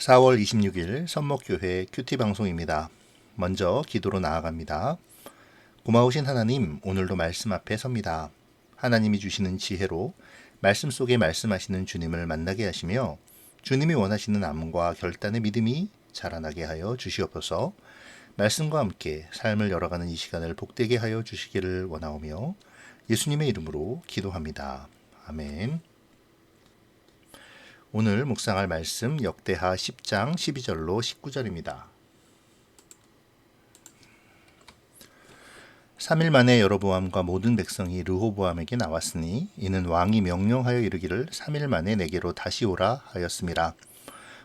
4월 26일 선목교회 큐티 방송입니다. 먼저 기도로 나아갑니다. 고마우신 하나님, 오늘도 말씀 앞에 섭니다. 하나님이 주시는 지혜로 말씀 속에 말씀하시는 주님을 만나게 하시며 주님이 원하시는 암과 결단의 믿음이 자라나게 하여 주시옵소서. 말씀과 함께 삶을 열어가는 이 시간을 복되게 하여 주시기를 원하오며 예수님의 이름으로 기도합니다. 아멘. 오늘 묵상할 말씀 역대하 10장 12절로 19절입니다. 3일 만에 여로보암과 모든 백성이 르호보암에게 나왔으니 이는 왕이 명령하여 이르기를 3일 만에 내게로 다시 오라 하였음이라.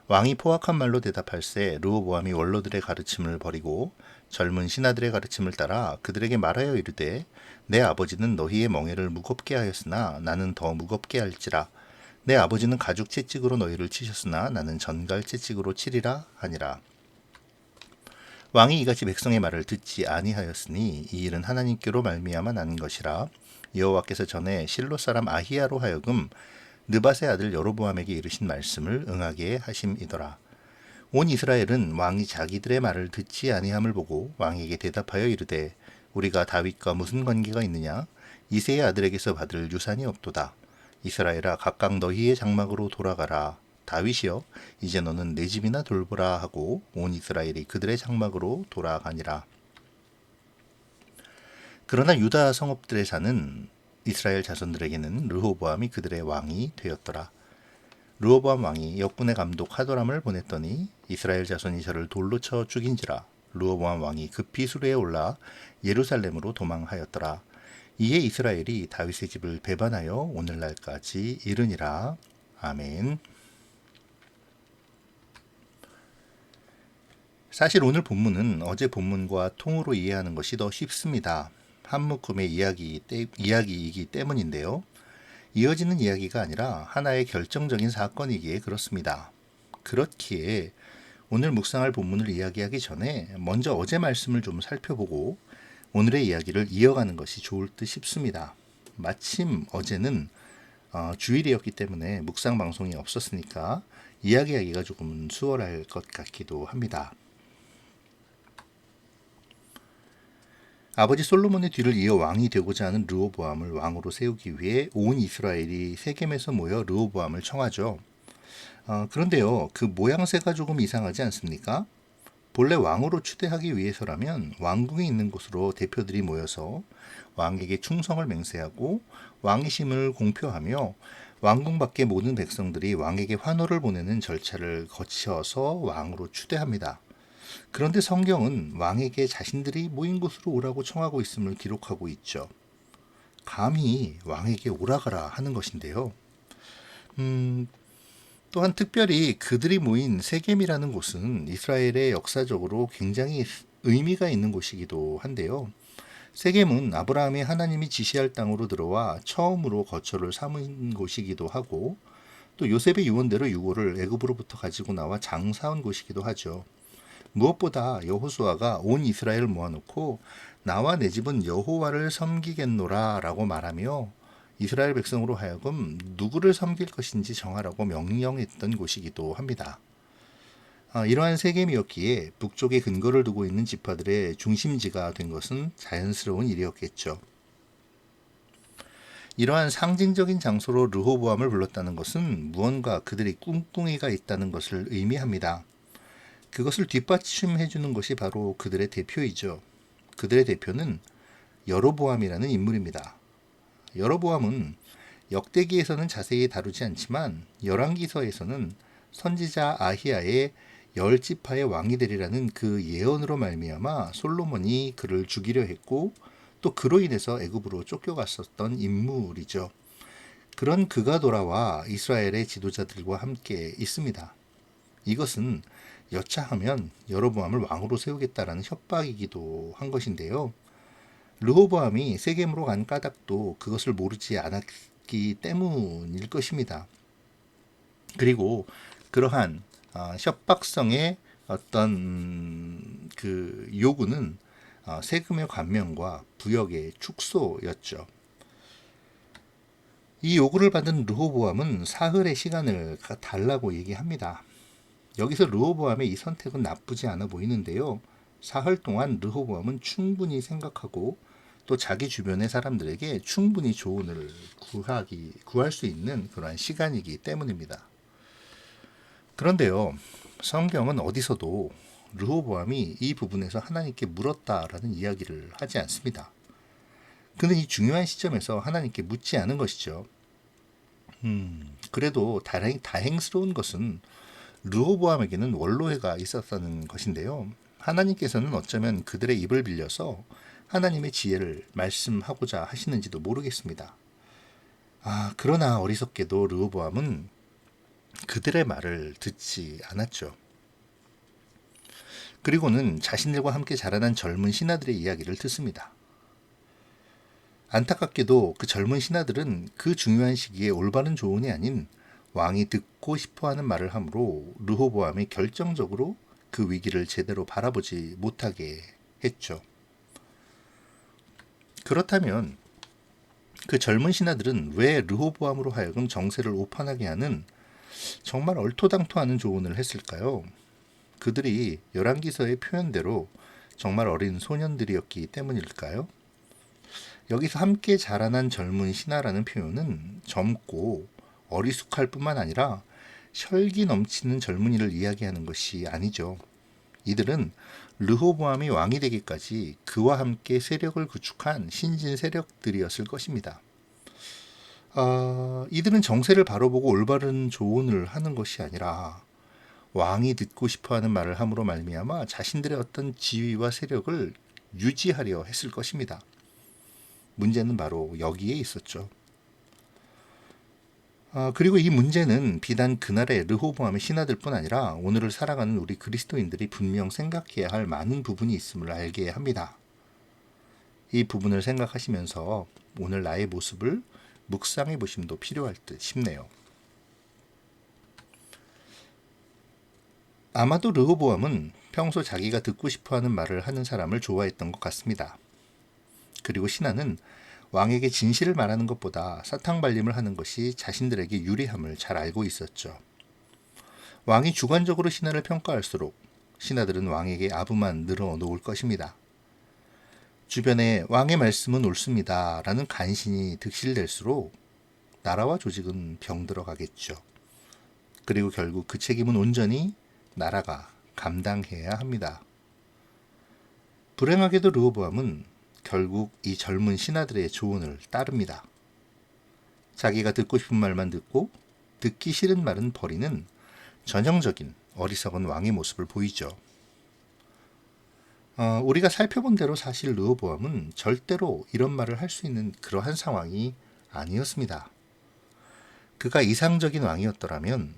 왕이 포악한 말로 대답할세 르호보암이 원로들의 가르침을 버리고 젊은 신하들의 가르침을 따라 그들에게 말하여 이르되 내 아버지는 너희의 멍에를 무겁게 하였으나 나는 더 무겁게 할지라. 내 아버지는 가죽 채찍으로 너희를 치셨으나 나는 전갈 채찍으로 치리라 하니라. 왕이 이같이 백성의 말을 듣지 아니하였으니 이 일은 하나님께로 말미암아 난 것이라. 여호와께서 전에 실로 사람 아히야로 하여금 느밧의 아들 여로보암에게 이르신 말씀을 응하게 하심이더라. 온 이스라엘은 왕이 자기들의 말을 듣지 아니함을 보고 왕에게 대답하여 이르되 우리가 다윗과 무슨 관계가 있느냐? 이새의 아들에게서 받을 유산이 없도다. 이스라엘아 각각 너희의 장막으로 돌아가라. 다윗이여 이제 너는 내 집이나 돌보라 하고 온 이스라엘이 그들의 장막으로 돌아가니라. 그러나 유다 성읍들에 사는 이스라엘 자손들에게는 르호보암이 그들의 왕이 되었더라. 르호보암 왕이 역군의 감독 하도람을 보냈더니 이스라엘 자손이 저를 돌로 쳐 죽인지라. 르호보암 왕이 급히 수레에 올라 예루살렘으로 도망하였더라. 이에 이스라엘이 다윗의 집을 배반하여 오늘날까지 이르니라. 아멘. 사실 오늘 본문은 어제 본문과 통으로 이해하는 것이 더 쉽습니다. 한 묶음의 이야기이기 때문인데요. 이어지는 이야기가 아니라 하나의 결정적인 사건이기에 그렇습니다. 그렇기에 오늘 묵상할 본문을 이야기하기 전에 먼저 어제 말씀을 좀 살펴보고 오늘의 이야기를 이어가는 것이 좋을 듯 싶습니다. 마침 어제는 주일이었기 때문에 묵상 방송이 없었으니까 이야기하기가 조금 수월할 것 같기도 합니다. 아버지 솔로몬의 뒤를 이어 왕이 되고자 하는 르호보암을 왕으로 세우기 위해 온 이스라엘이 세겜에서 모여 르호보암을 청하죠. 그런데요, 그 모양새가 조금 이상하지 않습니까? 본래 왕으로 추대하기 위해서라면 왕궁이 있는 곳으로 대표들이 모여서 왕에게 충성을 맹세하고 왕위심을 공표하며 왕궁 밖의 모든 백성들이 왕에게 환호를 보내는 절차를 거쳐서 왕으로 추대합니다. 그런데 성경은 왕에게 자신들이 모인 곳으로 오라고 청하고 있음을 기록하고 있죠. 감히 왕에게 오라가라 하는 것인데요. 또한 특별히 그들이 모인 세겜이라는 곳은 이스라엘의 역사적으로 굉장히 의미가 있는 곳이기도 한데요. 세겜은 아브라함이 하나님이 지시할 땅으로 들어와 처음으로 거처를 삼은 곳이기도 하고 또 요셉의 유언대로 유고를 애굽으로부터 가지고 나와 장사한 곳이기도 하죠. 무엇보다 여호수아가 온 이스라엘을 모아놓고 나와 내 집은 여호와를 섬기겠노라 라고 말하며 이스라엘 백성으로 하여금 누구를 섬길 것인지 정하라고 명령했던 곳이기도 합니다. 이러한 세겜이었기에 북쪽에 근거를 두고 있는 지파들의 중심지가 된 것은 자연스러운 일이었겠죠. 이러한 상징적인 장소로 르호보암을 불렀다는 것은 무언가 그들의 꿍꿍이가 있다는 것을 의미합니다. 그것을 뒷받침해주는 것이 바로 그들의 대표이죠. 그들의 대표는 여로보암이라는 인물입니다. 여로보암은 역대기에서는 자세히 다루지 않지만 열왕기서에서는 선지자 아히야의 10지파의 왕이 되리라는 그 예언으로 말미암아 솔로몬이 그를 죽이려 했고 또 그로 인해서 애굽으로 쫓겨갔었던 인물이죠. 그런 그가 돌아와 이스라엘의 지도자들과 함께 있습니다. 이것은 여차하면 여로보암을 왕으로 세우겠다라는 협박이기도 한 것인데요. 르호보암이 세겜으로 간 까닭도 그것을 모르지 않았기 때문일 것입니다. 그리고 그러한 협박성의 어떤 그 요구는 세금의 감면과 부역의 축소였죠. 이 요구를 받은 르호보암은 사흘의 시간을 달라고 얘기합니다. 여기서 르호보암의 이 선택은 나쁘지 않아 보이는데요. 사흘 동안 르호보암은 충분히 생각하고 또 자기 주변의 사람들에게 충분히 조언을 구할 수 있는 그러한 시간이기 때문입니다. 그런데요, 성경은 어디서도 르호보암이 이 부분에서 하나님께 물었다라는 이야기를 하지 않습니다. 그는 이 중요한 시점에서 하나님께 묻지 않은 것이죠. 그래도 다행스러운 것은 르호보암에게는 원로회가 있었다는 것인데요. 하나님께서는 어쩌면 그들의 입을 빌려서 하나님의 지혜를 말씀하고자 하시는지도 모르겠습니다. 그러나 어리석게도 르호보암은 그들의 말을 듣지 않았죠. 그리고는 자신들과 함께 자라난 젊은 신하들의 이야기를 듣습니다. 안타깝게도 그 젊은 신하들은 그 중요한 시기에 올바른 조언이 아닌 왕이 듣고 싶어하는 말을 하므로 르호보암이 결정적으로 그 위기를 제대로 바라보지 못하게 했죠. 그렇다면 그 젊은 신하들은 왜 르호보암으로 하여금 정세를 오판하게 하는 정말 얼토당토하는 조언을 했을까요? 그들이 열왕기서의 표현대로 정말 어린 소년들이었기 때문일까요? 여기서 함께 자라난 젊은 신하라는 표현은 젊고 어리숙할 뿐만 아니라 혈기 넘치는 젊은이를 이야기하는 것이 아니죠. 이들은 르호보암이 왕이 되기까지 그와 함께 세력을 구축한 신진 세력들이었을 것입니다. 이들은 정세를 바라보고 올바른 조언을 하는 것이 아니라 왕이 듣고 싶어하는 말을 함으로 말미암아 자신들의 어떤 지위와 세력을 유지하려 했을 것입니다. 문제는 바로 여기에 있었죠. 그리고 이 문제는 비단 그날의 르호보암의 신하들뿐 아니라 오늘을 살아가는 우리 그리스도인들이 분명 생각해야 할 많은 부분이 있음을 알게 합니다. 이 부분을 생각하시면서 오늘 나의 모습을 묵상해 보심도 필요할 듯 싶네요. 아마도 르호보암은 평소 자기가 듣고 싶어하는 말을 하는 사람을 좋아했던 것 같습니다. 그리고 신하는 왕에게 진실을 말하는 것보다 사탕발림을 하는 것이 자신들에게 유리함을 잘 알고 있었죠. 왕이 주관적으로 신하를 평가할수록 신하들은 왕에게 아부만 늘어놓을 것입니다. 주변에 왕의 말씀은 옳습니다 라는 간신이 득실될수록 나라와 조직은 병들어 가겠죠. 그리고 결국 그 책임은 온전히 나라가 감당해야 합니다. 불행하게도 르호보암은 결국 이 젊은 신하들의 조언을 따릅니다. 자기가 듣고 싶은 말만 듣고 듣기 싫은 말은 버리는 전형적인 어리석은 왕의 모습을 보이죠. 우리가 살펴본 대로 사실 르호보암은 절대로 이런 말을 할 수 있는 그러한 상황이 아니었습니다. 그가 이상적인 왕이었더라면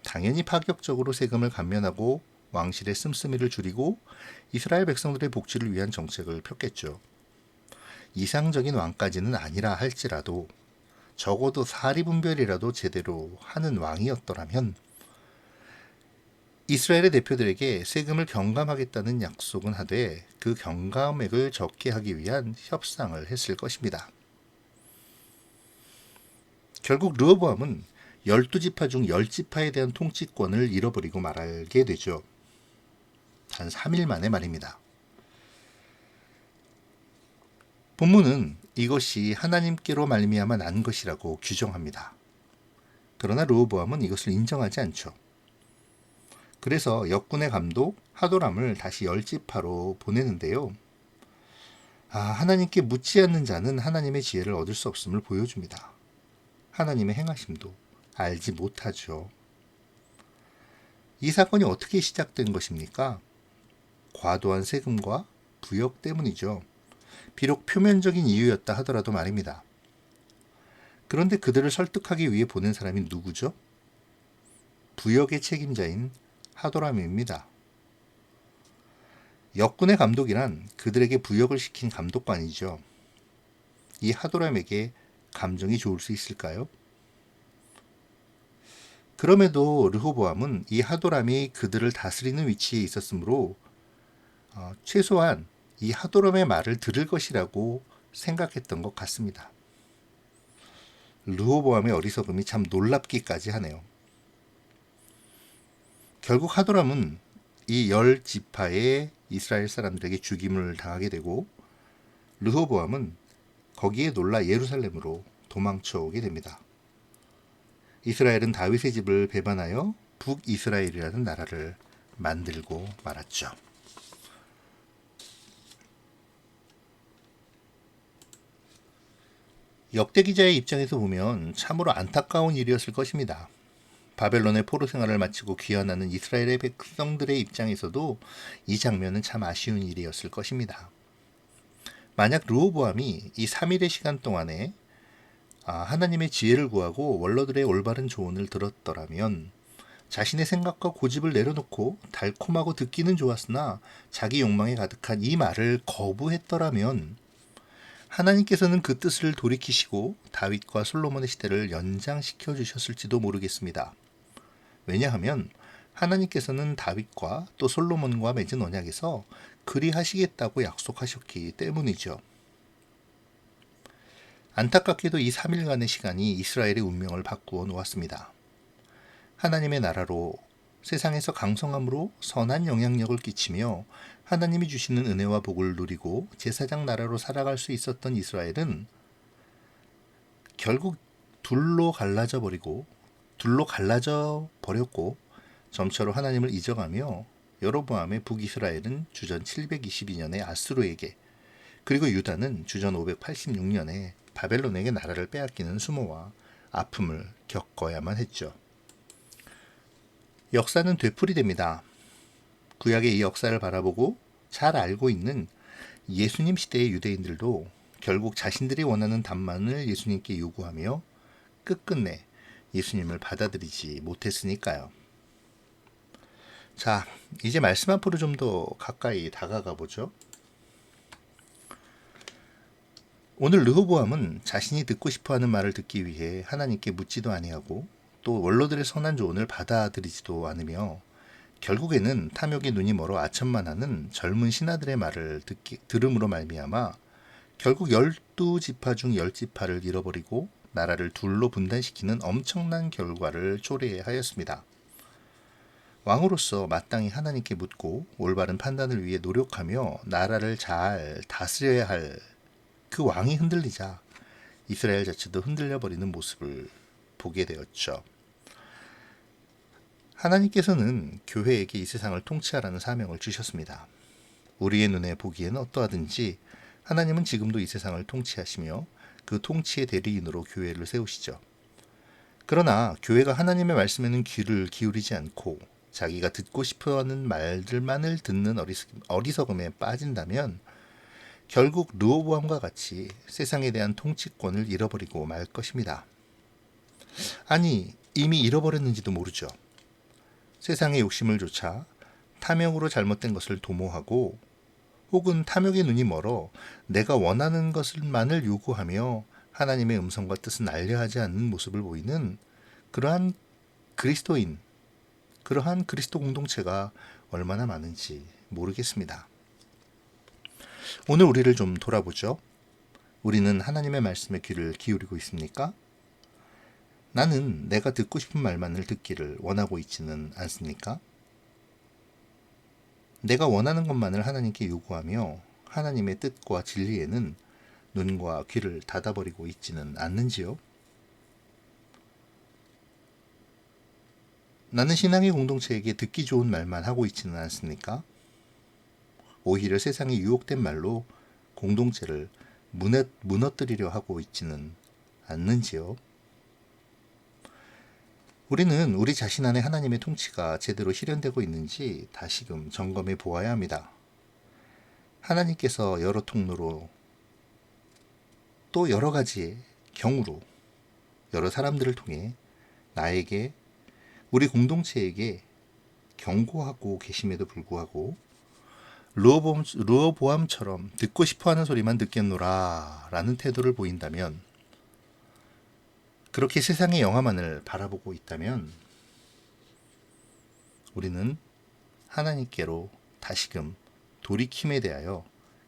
당연히 파격적으로 세금을 감면하고 왕실의 씀씀이를 줄이고 이스라엘 백성들의 복지를 위한 정책을 폈겠죠. 이상적인 왕까지는 아니라 할지라도 적어도 사리분별이라도 제대로 하는 왕이었더라면 이스라엘의 대표들에게 세금을 경감하겠다는 약속은 하되 그 경감액을 적게 하기 위한 협상을 했을 것입니다. 결국 르호보암은 12지파 중 10지파에 대한 통치권을 잃어버리고 말게 되죠. 단 3일 만에 말입니다. 본문은 이것이 하나님께로 말미암아 난 것이라고 규정합니다. 그러나 르호보암은 이것을 인정하지 않죠. 그래서 역군의 감독 하도람을 다시 10지파로 보내는데요. 하나님께 묻지 않는 자는 하나님의 지혜를 얻을 수 없음을 보여줍니다. 하나님의 행하심도 알지 못하죠. 이 사건이 어떻게 시작된 것입니까? 과도한 세금과 부역 때문이죠. 비록 표면적인 이유였다 하더라도 말입니다. 그런데 그들을 설득하기 위해 보낸 사람이 누구죠? 부역의 책임자인 하도람입니다. 역군의 감독이란 그들에게 부역을 시킨 감독관이죠. 이 하도람에게 감정이 좋을 수 있을까요? 그럼에도 르호보암은 이 하도람이 그들을 다스리는 위치에 있었으므로 최소한 이 하도람의 말을 들을 것이라고 생각했던 것 같습니다. 르호보암의 어리석음이 참 놀랍기까지 하네요. 결국 하도람은 이 10지파의 이스라엘 사람들에게 죽임을 당하게 되고 르호보암은 거기에 놀라 예루살렘으로 도망쳐 오게 됩니다. 이스라엘은 다윗의 집을 배반하여 북이스라엘이라는 나라를 만들고 말았죠. 역대 기자의 입장에서 보면 참으로 안타까운 일이었을 것입니다. 바벨론의 포로 생활을 마치고 귀환하는 이스라엘의 백성들의 입장에서도 이 장면은 참 아쉬운 일이었을 것입니다. 만약 르호보암이 이 3일의 시간 동안에 하나님의 지혜를 구하고 원로들의 올바른 조언을 들었더라면 자신의 생각과 고집을 내려놓고 달콤하고 듣기는 좋았으나 자기 욕망에 가득한 이 말을 거부했더라면 하나님께서는 그 뜻을 돌이키시고 다윗과 솔로몬의 시대를 연장시켜 주셨을지도 모르겠습니다. 왜냐하면 하나님께서는 다윗과 또 솔로몬과 맺은 언약에서 그리하시겠다고 약속하셨기 때문이죠. 안타깝게도 이 3일간의 시간이 이스라엘의 운명을 바꾸어 놓았습니다. 하나님의 나라로 세상에서 강성함으로 선한 영향력을 끼치며 하나님이 주시는 은혜와 복을 누리고 제사장 나라로 살아갈 수 있었던 이스라엘은 결국 둘로 갈라져 버렸고 점차로 하나님을 잊어가며 여로보암의 북이스라엘은 주전 722년에 아수르에게 그리고 유다는 주전 586년에 바벨론에게 나라를 빼앗기는 수모와 아픔을 겪어야만 했죠. 역사는 되풀이됩니다. 구약의 이 역사를 바라보고 잘 알고 있는 예수님 시대의 유대인들도 결국 자신들이 원하는 답만을 예수님께 요구하며 끝끝내 예수님을 받아들이지 못했으니까요. 자, 이제 말씀 앞으로 좀 더 가까이 다가가 보죠. 오늘 르호보암은 자신이 듣고 싶어하는 말을 듣기 위해 하나님께 묻지도 아니하고 또 원로들의 선한 조언을 받아들이지도 않으며 결국에는 탐욕의 눈이 멀어 아첨만하는 젊은 신하들의 말을 들음으로 말미암아 결국 12지파 중 10지파를 잃어버리고 나라를 둘로 분단시키는 엄청난 결과를 초래하였습니다. 왕으로서 마땅히 하나님께 묻고 올바른 판단을 위해 노력하며 나라를 잘 다스려야 할 그 왕이 흔들리자 이스라엘 자체도 흔들려버리는 모습을 보게 되었죠. 하나님께서는 교회에게 이 세상을 통치하라는 사명을 주셨습니다. 우리의 눈에 보기에는 어떠하든지 하나님은 지금도 이 세상을 통치하시며 그 통치의 대리인으로 교회를 세우시죠. 그러나 교회가 하나님의 말씀에는 귀를 기울이지 않고 자기가 듣고 싶어하는 말들만을 듣는 어리석음에 빠진다면 결국 르호보암과 같이 세상에 대한 통치권을 잃어버리고 말 것입니다. 아니, 이미 잃어버렸는지도 모르죠. 세상의 욕심을 좇아 탐욕으로 잘못된 것을 도모하고 혹은 탐욕의 눈이 멀어 내가 원하는 것만을 요구하며 하나님의 음성과 뜻은 알려하지 않는 모습을 보이는 그러한 그리스도 공동체가 얼마나 많은지 모르겠습니다. 오늘 우리를 좀 돌아보죠. 우리는 하나님의 말씀에 귀를 기울이고 있습니까? 나는 내가 듣고 싶은 말만을 듣기를 원하고 있지는 않습니까? 내가 원하는 것만을 하나님께 요구하며 하나님의 뜻과 진리에는 눈과 귀를 닫아버리고 있지는 않는지요? 나는 신앙의 공동체에게 듣기 좋은 말만 하고 있지는 않습니까? 오히려 세상에 유혹된 말로 공동체를 무너뜨리려 하고 있지는 않는지요? 우리는 우리 자신 안에 하나님의 통치가 제대로 실현되고 있는지 다시금 점검해 보아야 합니다. 하나님께서 여러 통로로 또 여러 가지의 경우로 여러 사람들을 통해 나에게 우리 공동체에게 경고하고 계심에도 불구하고 르호보암처럼 듣고 싶어하는 소리만 듣겠노라 라는 태도를 보인다면 그렇게 세상의 영화만을 바라보고 있다면 우리는 하나님께로 다시금 돌이킴에 대하여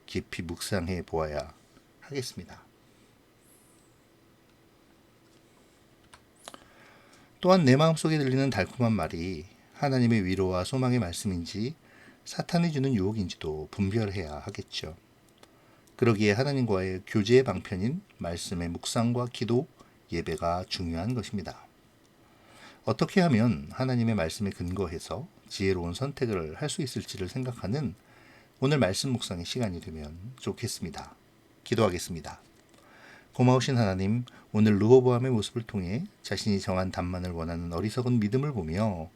깊이 묵상해 보아야 하겠습니다. 또한 내 마음속에 들리는 달콤한 말이 하나님의 위로와 소망의 말씀인지 사탄이 주는 유혹인지도 분별해야 하겠죠. 그러기에 하나님과의 교제의 방편인 말씀의 묵상과 기도, 예배가 중요한 것입니다. 어떻게 하면 하나님의 말씀에 근거해서 지혜로운 선택을 할 수 있을지를 생각하는 오늘 말씀 묵상의 시간이 되면 좋겠습니다. 기도하겠습니다. 고마우신 하나님, 오늘 르호보암의 모습을 통해 자신이 정한 답만을 원하는 어리석은 믿음을 보며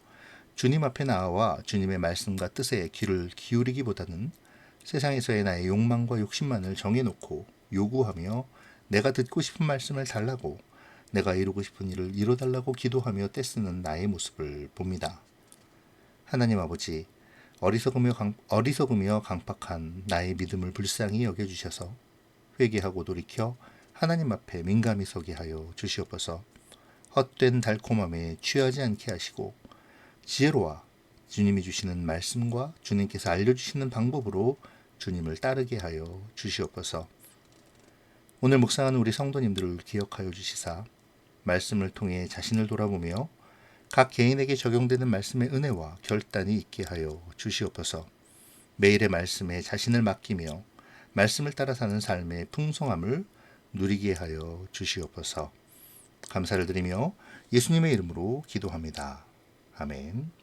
주님 앞에 나아와 주님의 말씀과 뜻에 귀를 기울이기보다는 세상에서의 나의 욕망과 욕심만을 정해놓고 요구하며 내가 듣고 싶은 말씀을 달라고, 내가 이루고 싶은 일을 이뤄달라고 기도하며 떼쓰는 나의 모습을 봅니다. 하나님 아버지, 어리석으며 강팍한 나의 믿음을 불쌍히 여겨주셔서 회개하고 돌이켜 하나님 앞에 민감히 서게 하여 주시옵소서. 헛된 달콤함에 취하지 않게 하시고 지혜로와 주님이 주시는 말씀과 주님께서 알려주시는 방법으로 주님을 따르게 하여 주시옵소서. 오늘 묵상하는 우리 성도님들을 기억하여 주시사 말씀을 통해 자신을 돌아보며 각 개인에게 적용되는 말씀의 은혜와 결단이 있게 하여 주시옵소서. 매일의 말씀에 자신을 맡기며 말씀을 따라 사는 삶의 풍성함을 누리게 하여 주시옵소서. 감사를 드리며 예수님의 이름으로 기도합니다. 아멘.